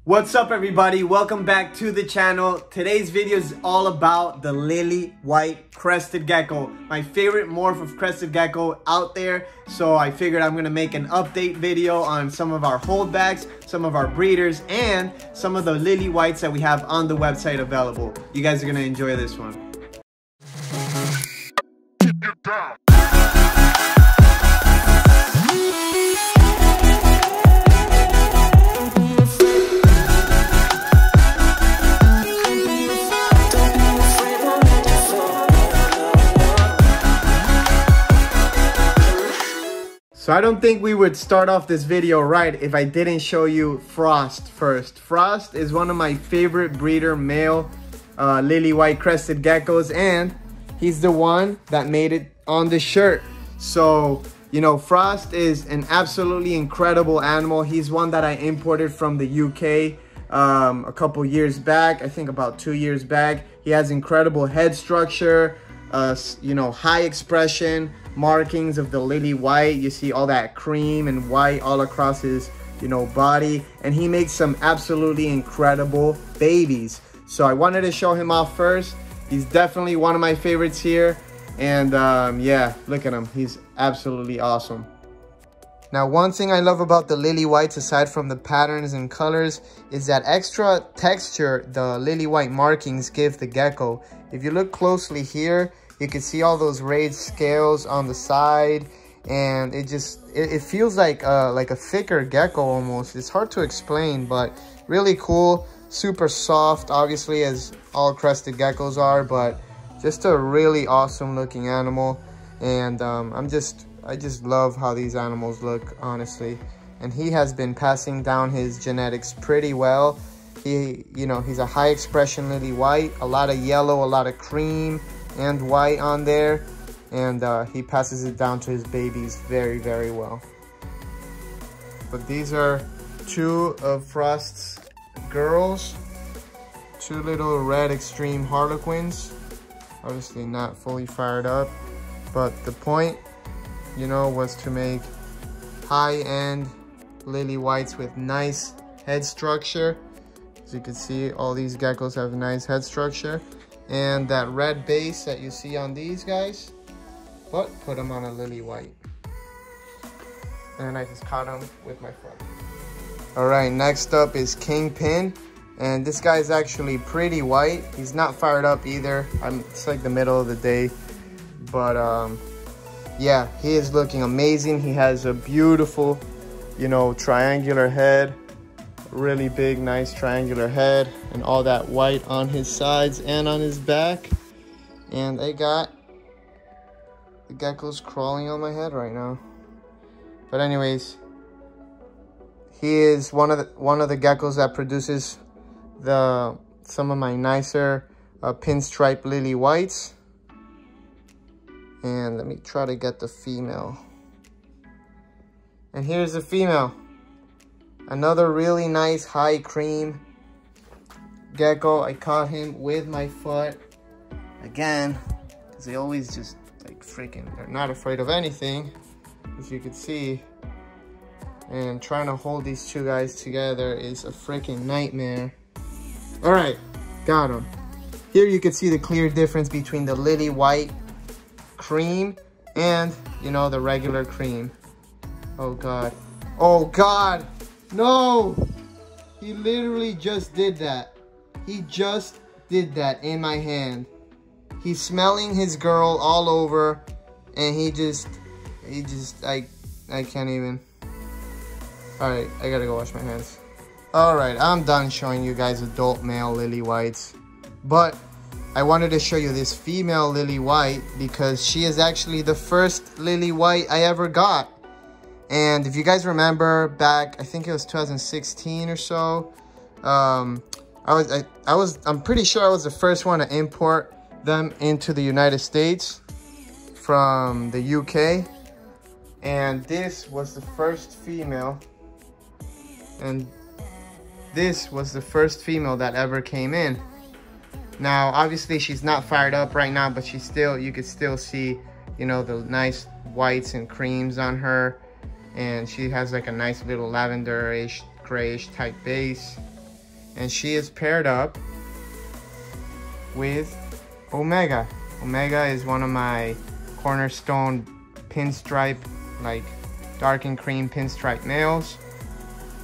What's up everybody, welcome back to the channel. Today's video is all about the Lilly White Crested Gecko, my favorite morph of Crested Gecko out there. So I figured I'm gonna make an update video on some of our holdbacks, some of our breeders, and some of the Lilly Whites that we have on the website available. You guys are gonna enjoy this one. So I don't think we would start off this video right if I didn't show you Frost first. Frost is one of my favorite breeder male Lilly White Crested Geckos, and he's the one that made it on the shirt. So, you know, Frost is an absolutely incredible animal. He's one that I imported from the UK a couple years back, I think about 2 years back. He has incredible head structure, you know, high expression, markings of the Lilly White. You see all that cream and white all across his, you know, body, and he makes some absolutely incredible babies. So I wanted to show him off first. He's definitely one of my favorites here, and yeah, look at him, he's absolutely awesome. Now, one thing I love about the Lilly Whites, aside from the patterns and colors, is that extra texture the Lilly White markings give the gecko. If you look closely here, you can see all those raised scales on the side, and it feels like a thicker gecko almost. It's hard to explain, but really cool, super soft, obviously, as all crested geckos are, but just a really awesome looking animal. And I just love how these animals look, honestly. And he has been passing down his genetics pretty well. You know, he's a high expression Lilly White, a lot of yellow, a lot of cream and white on there, and he passes it down to his babies very, very well. But these are two of Frost's girls, two little red extreme harlequins, obviously not fully fired up, but the point, you know, was to make high-end Lilly Whites with nice head structure. As you can see, all these geckos have nice head structure. And that red base that you see on these guys, but put them on a Lilly White. And I just caught him with my foot. All right, next up is Kingpin. And this guy is actually pretty white. He's not fired up either. It's like the middle of the day. But yeah, he is looking amazing. He has a beautiful, you know, triangular head. Really big, nice triangular head, and all that white on his sides and on his back. And I got the geckos crawling on my head right now. But anyways, he is one of the geckos that produces some of my nicer pinstripe Lilly Whites. And let me try to get the female. And here's the female. Another really nice high cream gecko. I caught him with my foot again, because they always just like freaking, they're not afraid of anything, as you can see. And trying to hold these two guys together is a freaking nightmare. All right, got him. Here you can see the clear difference between the Lilly White cream and, you know, the regular cream. Oh God, oh God. No, he literally just did that. He just did that in my hand. He's smelling his girl all over, and he just, I can't even. All right, I gotta go wash my hands. All right, I'm done showing you guys adult male Lilly Whites, but I wanted to show you this female Lilly White because she is actually the first Lilly White I ever got. And if you guys remember back, I think it was 2016 or so, I'm pretty sure I was the first one to import them into the United States from the UK. And this was the first female. And this was the first female that ever came in. Now, obviously she's not fired up right now, but she's still, you could still see, you know, the nice whites and creams on her. And she has like a nice little lavender-ish, grayish type base. And she is paired up with Omega. Omega is one of my cornerstone pinstripe, like dark and cream pinstripe males.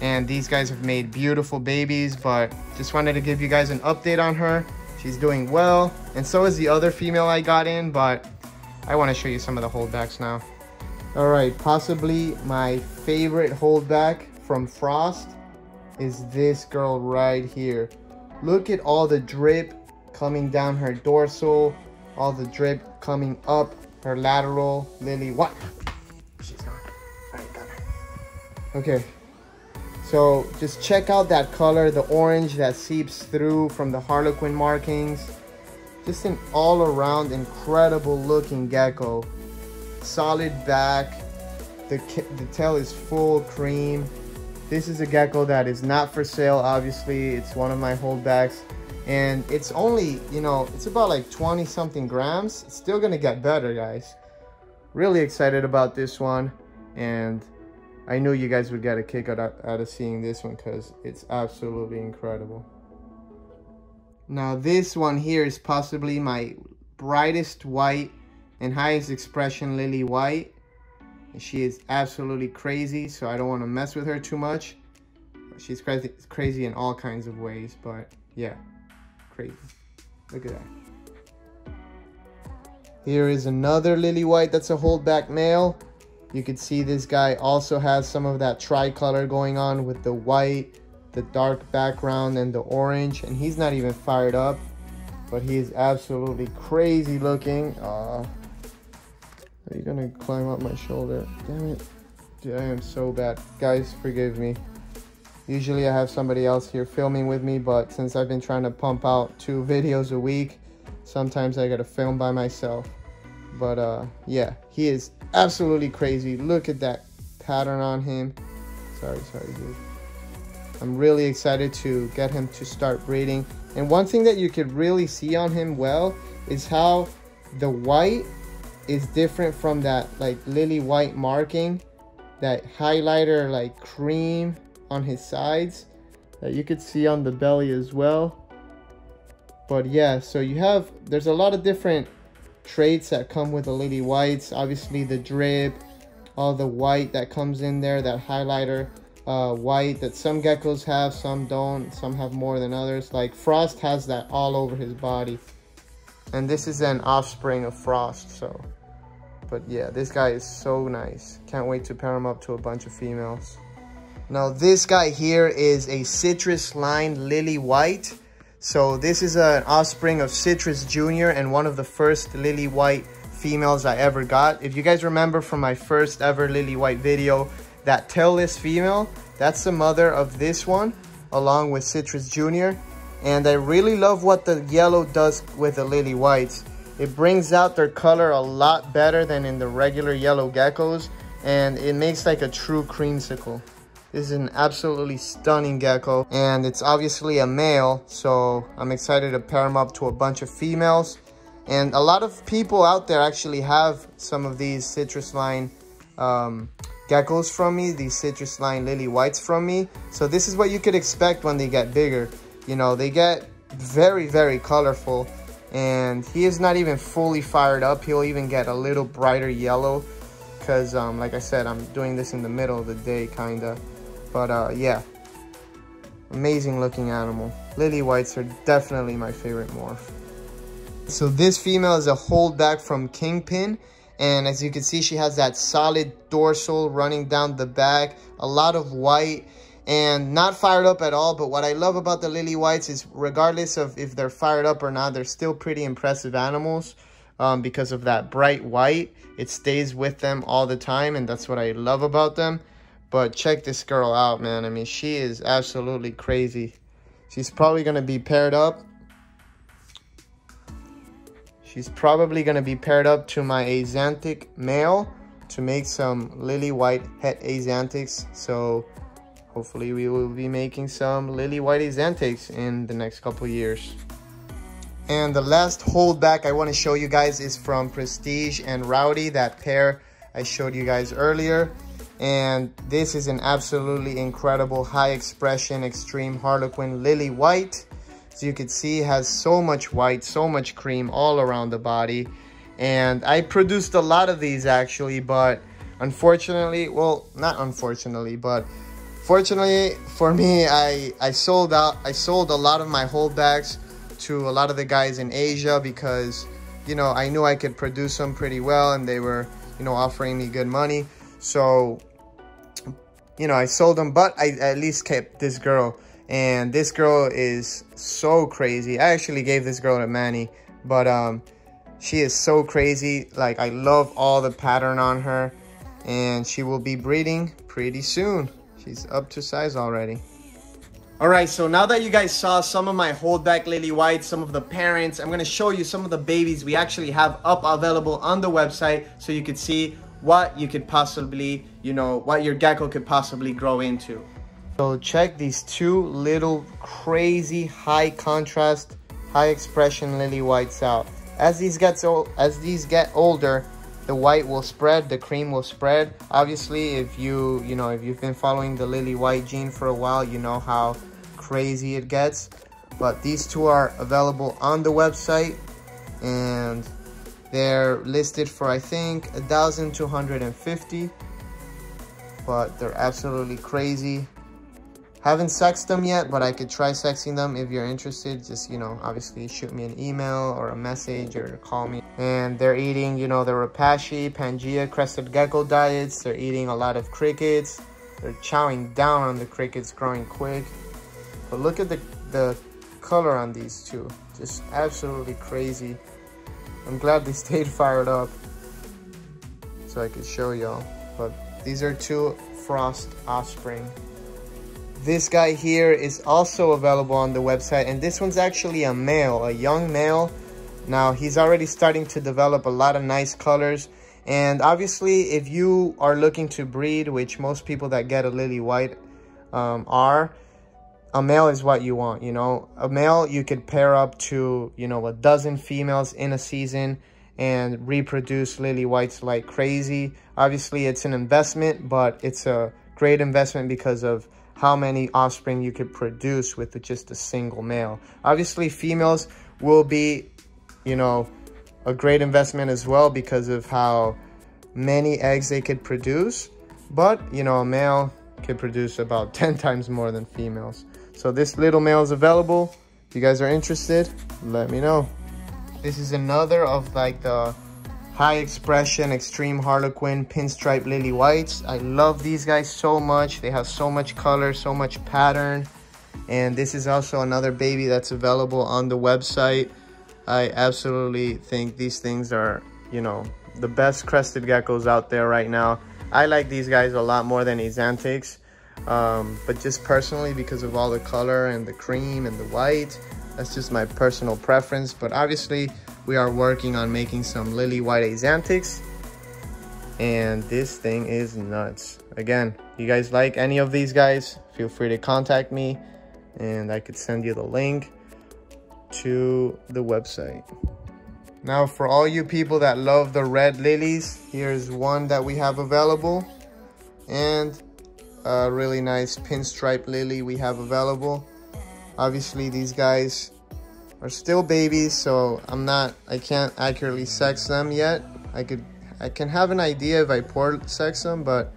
And these guys have made beautiful babies, but just wanted to give you guys an update on her. She's doing well, and so is the other female I got in, but I want to show you some of the holdbacks now. All right, possibly my favorite holdback from Frost is this girl right here. Look at all the drip coming down her dorsal, all the drip coming up her lateral. Lilly White. She's gone. All right, got her. Okay. So just check out that color, the orange that seeps through from the Harlequin markings. Just an all around incredible looking gecko. Solid back, the tail is full cream. This is a gecko that is not for sale, obviously. It's one of my holdbacks. And it's only, you know, it's about like 20 something grams. It's still gonna get better, guys. Really excited about this one. And I knew you guys would get a kick out of seeing this one because it's absolutely incredible. Now this one here is possibly my brightest white and highest expression Lilly White. And she is absolutely crazy, so I don't want to mess with her too much. She's crazy in all kinds of ways, but yeah, crazy. Look at that. Here is another Lilly White that's a holdback male. You can see this guy also has some of that tricolor going on with the white, the dark background, and the orange. And he's not even fired up, but he is absolutely crazy looking. Are you gonna climb up my shoulder? Damn it. Dude, I am so bad. Guys, forgive me. Usually I have somebody else here filming with me, but since I've been trying to pump out 2 videos a week, sometimes I gotta film by myself. But yeah, he is absolutely crazy. Look at that pattern on him. Sorry, dude. I'm really excited to get him to start breeding. And one thing that you could really see on him well is how the white is different from that like Lilly White marking, that highlighter like cream on his sides that you could see on the belly as well. But yeah, so there's a lot of different traits that come with the Lilly Whites. Obviously the drip, all the white that comes in there, that highlighter white that some geckos have, some don't, some have more than others. Like Frost has that all over his body, and this is an offspring of Frost. So but yeah, this guy is so nice. Can't wait to pair him up to a bunch of females. Now this guy here is a citrus line Lilly White. So this is an offspring of Citrus Jr. and one of the first Lilly White females I ever got. If you guys remember from my first ever Lilly White video, that tailless female, that's the mother of this one, along with Citrus Jr. And I really love what the yellow does with the Lilly Whites. It brings out their color a lot better than in the regular yellow geckos, and it makes like a true creamsicle. This is an absolutely stunning gecko, and it's obviously a male, so I'm excited to pair him up to a bunch of females. And a lot of people out there actually have some of these citrus line geckos from me, these citrus line Lilly Whites from me. So this is what you could expect when they get bigger. You know, they get very, very colorful, and he is not even fully fired up. He'll even get a little brighter yellow because, like I said, I'm doing this in the middle of the day, kind of. But yeah, amazing looking animal. Lilly Whites are definitely my favorite morph. So this female is a holdback from Kingpin, and as you can see, she has that solid dorsal running down the back, a lot of white, and not fired up at all. But what I love about the Lilly Whites is regardless of if they're fired up or not, they're still pretty impressive animals because of that bright white. It stays with them all the time, and that's what I love about them. But check this girl out, man. I mean, she is absolutely crazy. She's probably going to be paired up. She's probably going to be paired up to my Axanthic male to make some Lilly White het Axanthics. So hopefully we will be making some Lilly White Axanthics in the next couple years. And the last holdback I want to show you guys is from Prestige and Rowdy, that pair I showed you guys earlier. And this is an absolutely incredible high expression extreme Harlequin Lilly White. As you can see, it has so much white, so much cream all around the body. And I produced a lot of these actually, but unfortunately, well, not unfortunately, but fortunately for me, I sold out. I sold a lot of my holdbacks to a lot of the guys in Asia because, you know, I knew I could produce them pretty well and they were, you know, offering me good money. So, you know, I sold them, but I at least kept this girl. And this girl is so crazy. I actually gave this girl to Manny, but she is so crazy. Like, I love all the pattern on her, and she will be breeding pretty soon. She's up to size already. All right, so now that you guys saw some of my holdback Lilly Whites, some of the parents, I'm gonna show you some of the babies we actually have up available on the website so you could see what you could possibly, you know, what your gecko could possibly grow into. So check these two little crazy high contrast, high expression Lilly Whites out. As these get older, the white will spread, the cream will spread. Obviously, if you've been following the Lilly White gene for a while, you know how crazy it gets. But these two are available on the website, and they're listed for, I think, $1,250. But they're absolutely crazy. Haven't sexed them yet, but I could try sexing them if you're interested. Just, you know, obviously shoot me an email or a message or call me. And they're eating, you know, the Rapashi, Pangea, Crested Gecko diets. They're eating a lot of crickets. They're chowing down on the crickets, growing quick. But look at the color on these two. Just absolutely crazy. I'm glad they stayed fired up so I could show y'all. But these are two Frost offspring. This guy here is also available on the website, and this one's actually a male, a young male. Now, he's already starting to develop a lot of nice colors, and obviously, if you are looking to breed, which most people that get a Lilly White are, a male is what you want, you know. A male, you could pair up to, you know, a dozen females in a season and reproduce Lilly Whites like crazy. Obviously, it's an investment, but it's a great investment because of how many offspring you could produce with just a single male. Obviously, females will be, you know, a great investment as well because of how many eggs they could produce. But, you know, a male could produce about 10 times more than females. So this little male is available. If you guys are interested, let me know. This is another of like the high expression extreme Harlequin pinstripe Lilly Whites. I love these guys so much. They have so much color, so much pattern. And this is also another baby that's available on the website. I absolutely think these things are, you know, the best crested geckos out there right now. I like these guys a lot more than Exantics, but just personally because of all the color and the cream and the white. That's just my personal preference. But obviously, we are working on making some Lilly White Exantics, and this thing is nuts. Again, you guys like any of these guys, feel free to contact me and I could send you the link to the website. Now, for all you people that love the red lilies, here's one that we have available, and a really nice pinstripe lily we have available. Obviously, these guys are still babies, so I can't accurately sex them yet. I can have an idea if I pour sex them, but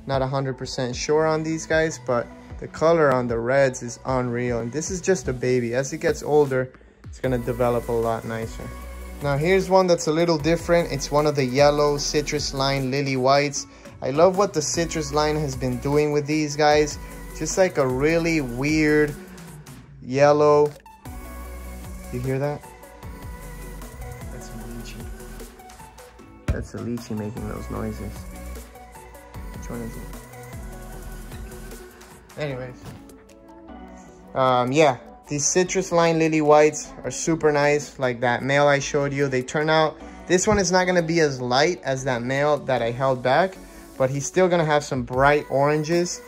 not 100% sure on these guys. But the color on the reds is unreal, and this is just a baby. As it gets older, it's gonna develop a lot nicer. Now here's one that's a little different. It's one of the yellow citrus line Lilly Whites. I love what the citrus line has been doing with these guys. Just like a really weird yellow. You hear that? That's a lychee. That's a lychee making those noises. Which one is it? Anyways. Yeah. These citrus line Lilly Whites are super nice. Like that male I showed you. They turn out... This one is not going to be as light as that male that I held back. But he's still going to have some bright oranges.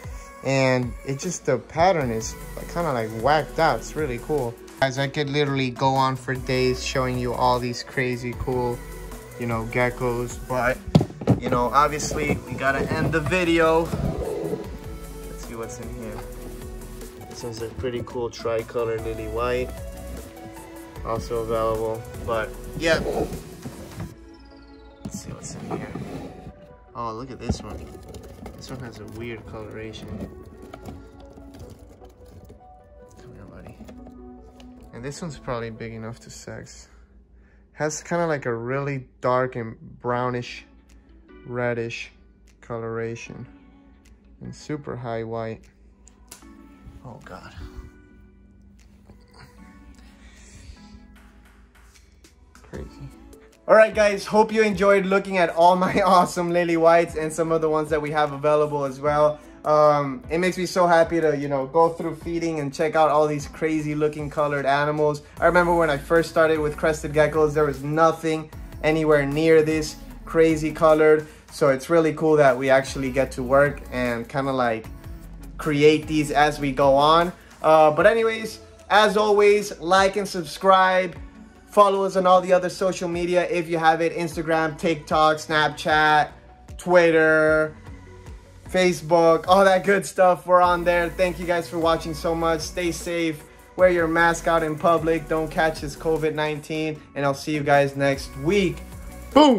And it just... The pattern is kind of like whacked out. It's really cool. Guys, I could literally go on for days showing you all these crazy cool, you know, geckos, but you know, obviously we gotta end the video. Let's see what's in here. This one's a pretty cool tricolor Lilly White, also available. But yeah, let's see what's in here. Oh, look at this one. This one has a weird coloration. Come here, buddy. And this one's probably big enough to sex. Has kind of like a really dark and brownish, reddish coloration. And super high white. Oh God. Crazy. All right, guys, hope you enjoyed looking at all my awesome Lilly Whites and some of the ones that we have available as well. It makes me so happy to, you know, go through feeding and check out all these crazy looking colored animals. I remember when I first started with Crested Geckos, there was nothing anywhere near this crazy colored. So it's really cool that we actually get to work and kind of like create these as we go on. But anyways, as always, like and subscribe. Follow us on all the other social media if you have it. Instagram, TikTok, Snapchat, Twitter, Facebook, all that good stuff. We're on there. Thank you guys for watching so much. Stay safe. Wear your mask out in public. Don't catch this COVID-19. And I'll see you guys next week. Boom!